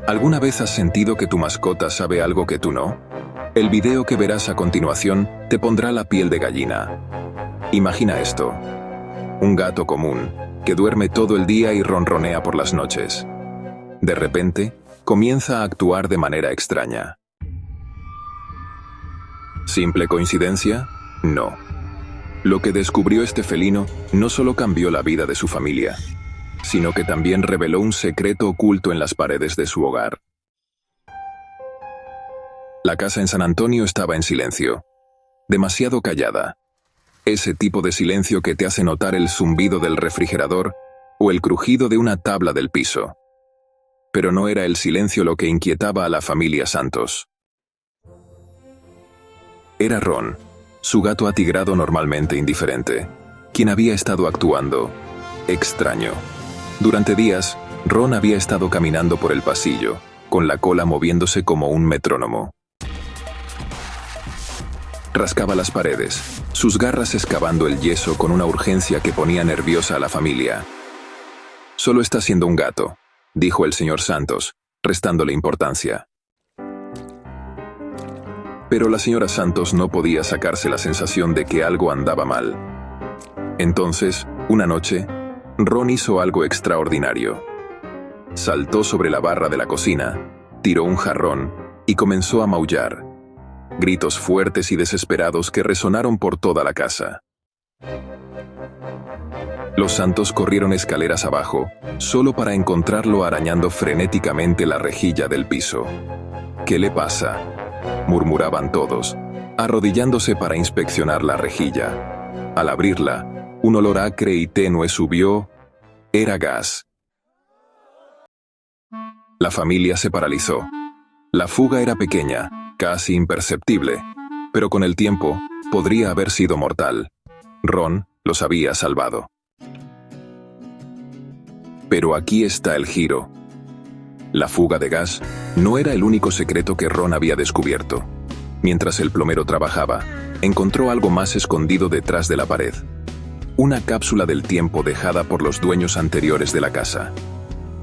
¿Alguna vez has sentido que tu mascota sabe algo que tú no? El video que verás a continuación te pondrá la piel de gallina. Imagina esto: un gato común que duerme todo el día y ronronea por las noches. De repente, comienza a actuar de manera extraña. ¿Simple coincidencia? No. Lo que descubrió este felino no solo cambió la vida de su familia, sino que también reveló un secreto oculto en las paredes de su hogar. La casa en San Antonio estaba en silencio, demasiado callada. Ese tipo de silencio que te hace notar el zumbido del refrigerador o el crujido de una tabla del piso. Pero no era el silencio lo que inquietaba a la familia Santos. Era Ron, su gato atigrado normalmente indiferente, quien había estado actuando extraño. Durante días, Ron había estado caminando por el pasillo, con la cola moviéndose como un metrónomo. Rascaba las paredes, sus garras excavando el yeso con una urgencia que ponía nerviosa a la familia. «Solo está siendo un gato», dijo el señor Santos, restándole importancia. Pero la señora Santos no podía sacarse la sensación de que algo andaba mal. Entonces, una noche, Ron hizo algo extraordinario. Saltó sobre la barra de la cocina, tiró un jarrón y comenzó a maullar. Gritos fuertes y desesperados que resonaron por toda la casa. Los Santos corrieron escaleras abajo, solo para encontrarlo arañando frenéticamente la rejilla del piso. «¿Qué le pasa?», murmuraban todos, arrodillándose para inspeccionar la rejilla. Al abrirla, un olor acre y tenue subió. Era gas. La familia se paralizó. La fuga era pequeña, casi imperceptible, pero con el tiempo podría haber sido mortal. Ron los había salvado. Pero aquí está el giro. La fuga de gas no era el único secreto que Ron había descubierto. Mientras el plomero trabajaba, encontró algo más escondido detrás de la pared. Una cápsula del tiempo dejada por los dueños anteriores de la casa.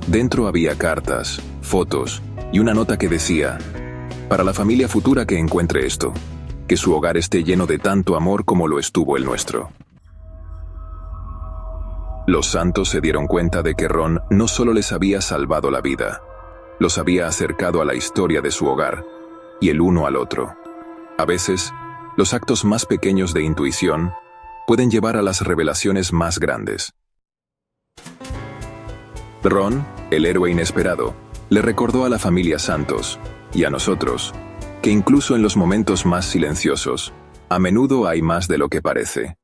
Dentro había cartas, fotos y una nota que decía: «Para la familia futura que encuentre esto, que su hogar esté lleno de tanto amor como lo estuvo el nuestro». Los Santos se dieron cuenta de que Ron no solo les había salvado la vida, los había acercado a la historia de su hogar, y el uno al otro. A veces, los actos más pequeños de intuición pueden llevar a las revelaciones más grandes. Ron, el héroe inesperado, le recordó a la familia Santos, y a nosotros, que incluso en los momentos más silenciosos, a menudo hay más de lo que parece.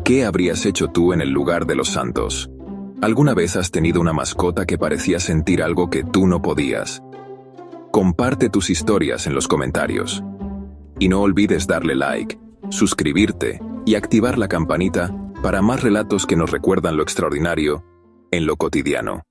¿Qué habrías hecho tú en el lugar de los Santos? ¿Alguna vez has tenido una mascota que parecía sentir algo que tú no podías? Comparte tus historias en los comentarios. Y no olvides darle like, suscribirte y activar la campanita para más relatos que nos recuerdan lo extraordinario en lo cotidiano.